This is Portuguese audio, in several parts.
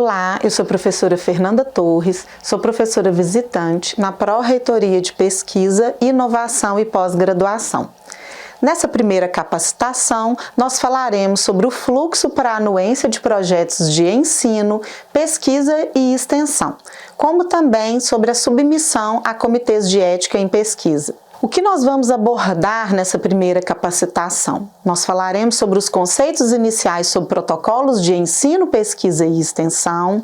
Olá, eu sou a professora Fernanda Torres, sou professora visitante na Pró-Reitoria de Pesquisa, Inovação e Pós-Graduação. Nessa primeira capacitação, nós falaremos sobre o fluxo para a anuência de projetos de ensino, pesquisa e extensão, como também sobre a submissão a comitês de ética em pesquisa. O que nós vamos abordar nessa primeira capacitação? Nós falaremos sobre os conceitos iniciais sobre protocolos de ensino, pesquisa e extensão,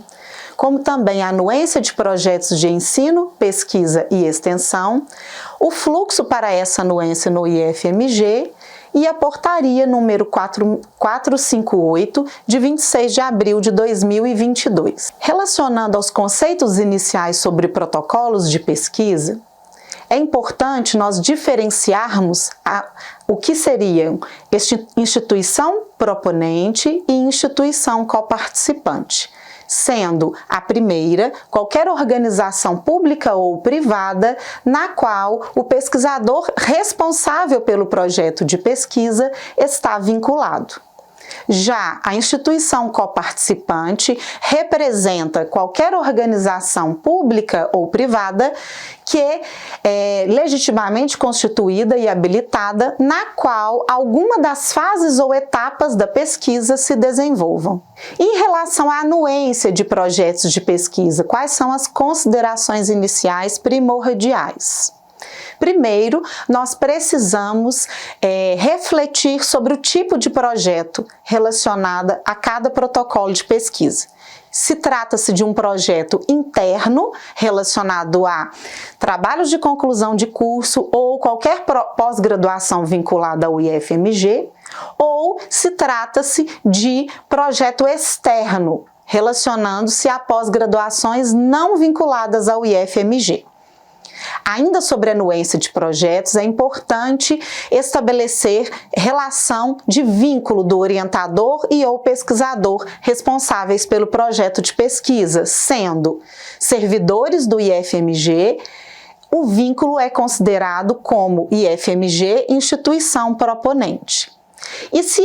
como também a anuência de projetos de ensino, pesquisa e extensão, o fluxo para essa anuência no IFMG e a portaria número 458, de 26 de abril de 2022. Relacionando aos conceitos iniciais sobre protocolos de pesquisa, é importante nós diferenciarmos o que seriam instituição proponente e instituição coparticipante, sendo a primeira qualquer organização pública ou privada na qual o pesquisador responsável pelo projeto de pesquisa está vinculado. Já a instituição coparticipante representa qualquer organização pública ou privada que é legitimamente constituída e habilitada, na qual alguma das fases ou etapas da pesquisa se desenvolvam. Em relação à anuência de projetos de pesquisa, quais são as considerações iniciais primordiais? Primeiro, nós precisamos refletir sobre o tipo de projeto relacionado a cada protocolo de pesquisa. Se trata-se de um projeto interno relacionado a trabalhos de conclusão de curso ou qualquer pós-graduação vinculada ao IFMG, ou se trata-se de projeto externo relacionando-se a pós-graduações não vinculadas ao IFMG. Ainda sobre a anuência de projetos, é importante estabelecer relação de vínculo do orientador e ou pesquisador responsáveis pelo projeto de pesquisa, sendo servidores do IFMG, o vínculo é considerado como IFMG, instituição proponente. E se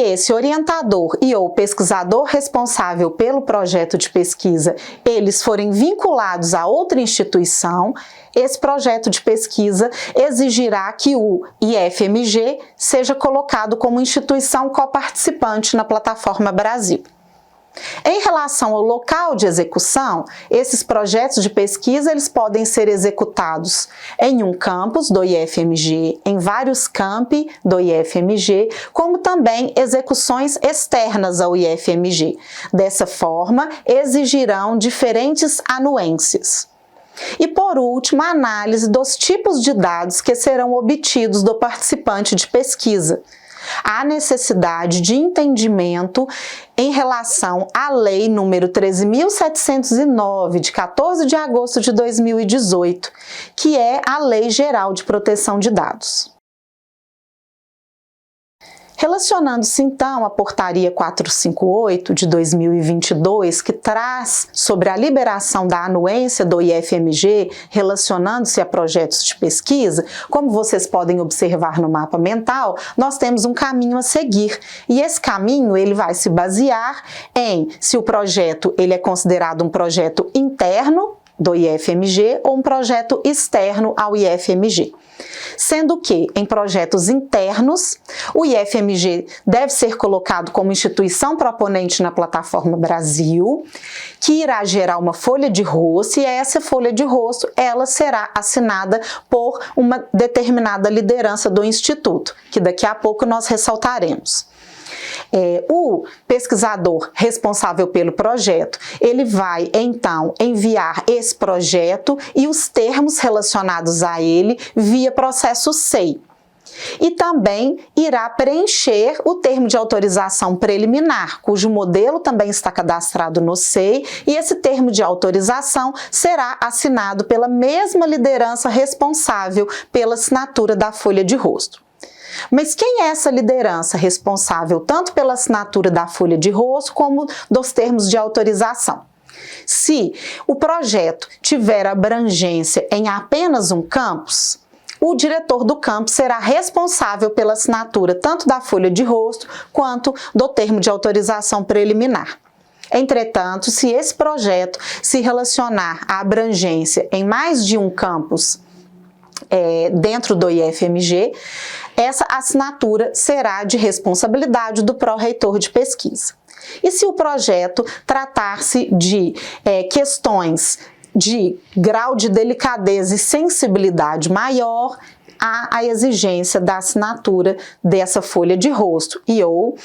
esse orientador e ou pesquisador responsável pelo projeto de pesquisa, eles forem vinculados a outra instituição, esse projeto de pesquisa exigirá que o IFMG seja colocado como instituição coparticipante na plataforma Brasil. Em relação ao local de execução, esses projetos de pesquisa eles podem ser executados em um campus do IFMG, em vários campi do IFMG, como também execuções externas ao IFMG. Dessa forma, exigirão diferentes anuências. E por último, a análise dos tipos de dados que serão obtidos do participante de pesquisa. Há necessidade de entendimento em relação à Lei número 13.709, de 14 de agosto de 2018, que é a Lei Geral de Proteção de Dados. Relacionando-se então à portaria 458 de 2022, que traz sobre a liberação da anuência do IFMG, relacionando-se a projetos de pesquisa, como vocês podem observar no mapa mental, nós temos um caminho a seguir. E esse caminho ele vai se basear em se o projeto ele é considerado um projeto interno do IFMG ou um projeto externo ao IFMG. Sendo que, em projetos internos, o IFMG deve ser colocado como instituição proponente na plataforma Brasil, que irá gerar uma folha de rosto, e essa folha de rosto ela será assinada por uma determinada liderança do Instituto, que daqui a pouco nós ressaltaremos. O pesquisador responsável pelo projeto, ele vai então enviar esse projeto e os termos relacionados a ele via processo SEI. E também irá preencher o termo de autorização preliminar, cujo modelo também está cadastrado no SEI, e esse termo de autorização será assinado pela mesma liderança responsável pela assinatura da folha de rosto. Mas quem é essa liderança responsável tanto pela assinatura da folha de rosto como dos termos de autorização? Se o projeto tiver abrangência em apenas um campus, o diretor do campus será responsável pela assinatura tanto da folha de rosto quanto do termo de autorização preliminar. Entretanto, se esse projeto se relacionar à abrangência em mais de um campus dentro do IFMG, essa assinatura será de responsabilidade do pró-reitor de pesquisa. E se o projeto tratar-se de questões de grau de delicadeza e sensibilidade maior, há a exigência da assinatura dessa folha de rosto ou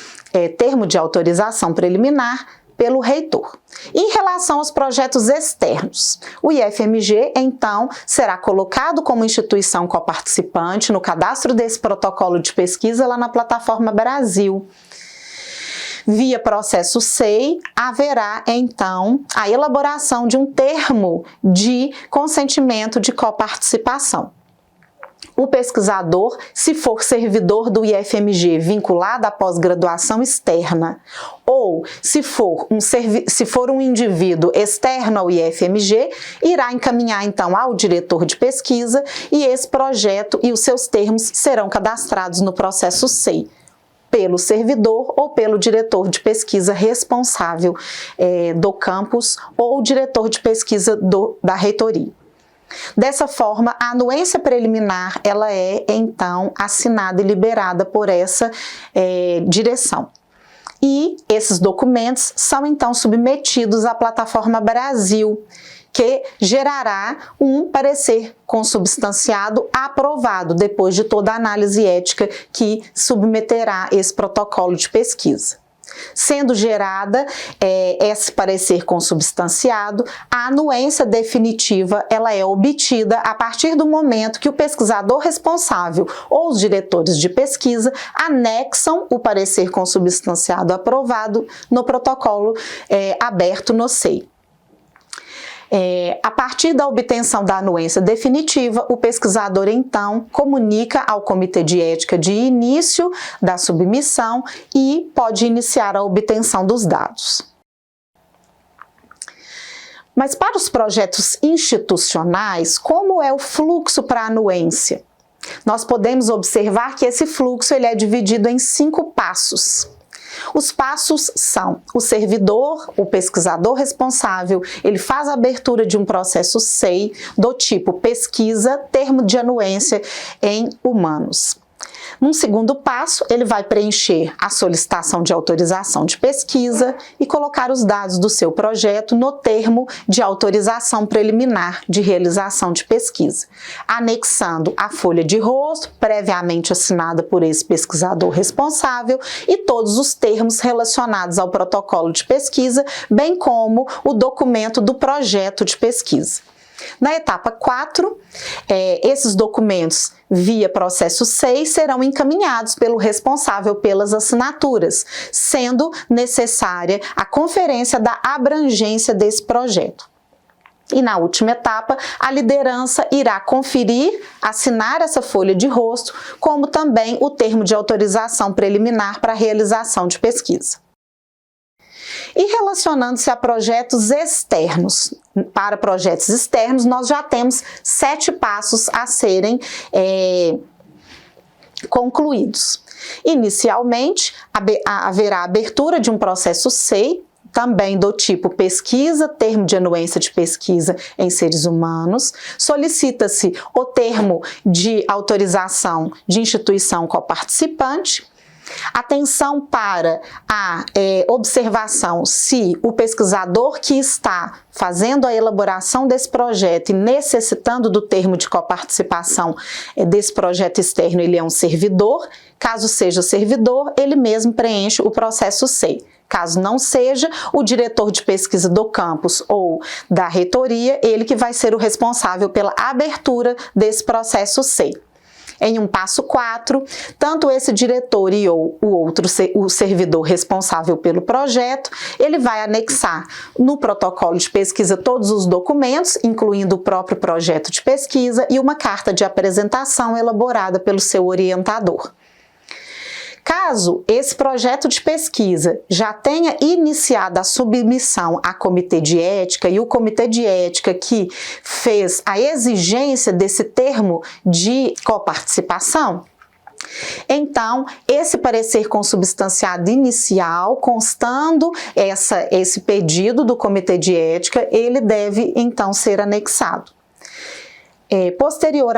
termo de autorização preliminar pelo reitor. Em relação aos projetos externos, o IFMG, então, será colocado como instituição coparticipante no cadastro desse protocolo de pesquisa lá na plataforma Brasil. Via processo SEI, haverá, então, a elaboração de um termo de consentimento de coparticipação. O pesquisador, se for servidor do IFMG vinculado à pós-graduação externa, ou se for um indivíduo externo ao IFMG, irá encaminhar então ao diretor de pesquisa e esse projeto e os seus termos serão cadastrados no processo SEI, pelo servidor ou pelo diretor de pesquisa responsável do campus ou diretor de pesquisa da reitoria. Dessa forma, a anuência preliminar ela é, então, assinada e liberada por essa direção. E esses documentos são, então, submetidos à plataforma Brasil, que gerará um parecer consubstanciado aprovado, depois de toda a análise ética que submeterá esse protocolo de pesquisa. Sendo gerada esse parecer consubstanciado, a anuência definitiva ela é obtida a partir do momento que o pesquisador responsável ou os diretores de pesquisa anexam o parecer consubstanciado aprovado no protocolo aberto no SEI. A partir da obtenção da anuência definitiva, o pesquisador, então, comunica ao Comitê de Ética de início da submissão e pode iniciar a obtenção dos dados. Mas para os projetos institucionais, como é o fluxo para a anuência? Nós podemos observar que esse fluxo ele é dividido em 5 passos. Os passos são: o servidor, o pesquisador responsável, ele faz a abertura de um processo SEI do tipo pesquisa, termo de anuência em humanos. Num segundo passo, ele vai preencher a solicitação de autorização de pesquisa e colocar os dados do seu projeto no termo de autorização preliminar de realização de pesquisa, anexando a folha de rosto, previamente assinada por esse pesquisador responsável, e todos os termos relacionados ao protocolo de pesquisa, bem como o documento do projeto de pesquisa. Na etapa 4, esses documentos via processo 6 serão encaminhados pelo responsável pelas assinaturas, sendo necessária a conferência da abrangência desse projeto. E na última etapa, a liderança irá conferir, assinar essa folha de rosto, como também o termo de autorização preliminar para a realização de pesquisa. E relacionando-se a projetos externos, para projetos externos nós já temos 7 passos a serem concluídos. Inicialmente, haverá a abertura de um processo SEI, também do tipo pesquisa, termo de anuência de pesquisa em seres humanos, solicita-se o termo de autorização de instituição coparticipante. Atenção para a observação se o pesquisador que está fazendo a elaboração desse projeto e necessitando do termo de coparticipação desse projeto externo, ele é um servidor. Caso seja servidor, ele mesmo preenche o processo SEI. Caso não seja, o diretor de pesquisa do campus ou da reitoria, ele que vai ser o responsável pela abertura desse processo SEI. Em um passo 4, tanto esse diretor e ou o servidor responsável pelo projeto, ele vai anexar no protocolo de pesquisa todos os documentos, incluindo o próprio projeto de pesquisa e uma carta de apresentação elaborada pelo seu orientador. Caso esse projeto de pesquisa já tenha iniciado a submissão a comitê de ética e o comitê de ética que fez a exigência desse termo de coparticipação, Então, esse parecer consubstanciado inicial, constando esse pedido do Comitê de Ética, ele deve então ser anexado. Posterior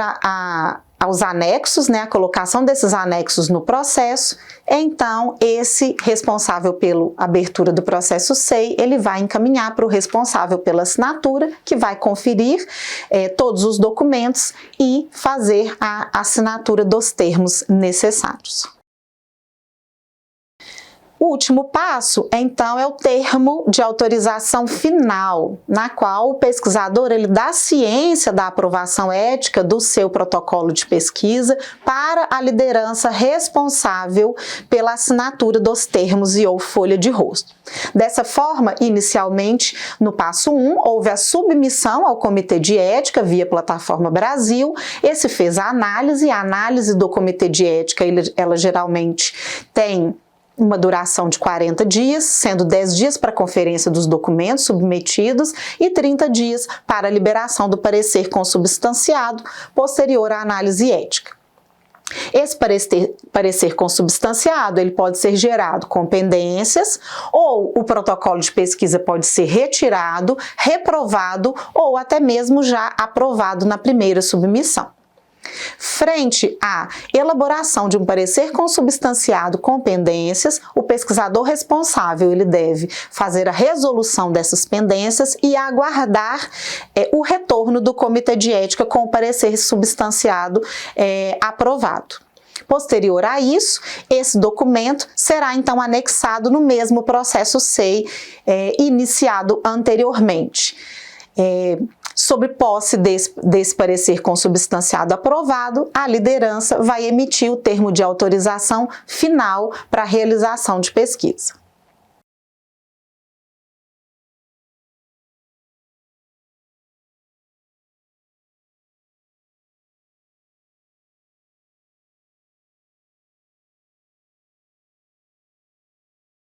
aos anexos, a colocação desses anexos no processo, então esse responsável pela abertura do processo SEI, ele vai encaminhar para o responsável pela assinatura, que vai conferir todos os documentos e fazer a assinatura dos termos necessários. O último passo, então, é o termo de autorização final, na qual o pesquisador ele dá ciência da aprovação ética do seu protocolo de pesquisa para a liderança responsável pela assinatura dos termos e ou folha de rosto. Dessa forma, inicialmente, no passo 1, houve a submissão ao Comitê de Ética via Plataforma Brasil. Esse fez a análise do Comitê de Ética, ela geralmente tem uma duração de 40 dias, sendo 10 dias para a conferência dos documentos submetidos e 30 dias para a liberação do parecer consubstanciado posterior à análise ética. Esse parecer consubstanciado, ele pode ser gerado com pendências, ou o protocolo de pesquisa pode ser retirado, reprovado ou até mesmo já aprovado na primeira submissão. Frente à elaboração de um parecer consubstanciado com pendências, o pesquisador responsável ele deve fazer a resolução dessas pendências e aguardar o retorno do Comitê de Ética com o parecer substanciado aprovado. Posterior a isso, esse documento será então anexado no mesmo processo SEI iniciado anteriormente. Sob posse desse parecer consubstanciado aprovado, a liderança vai emitir o termo de autorização final para a realização de pesquisa.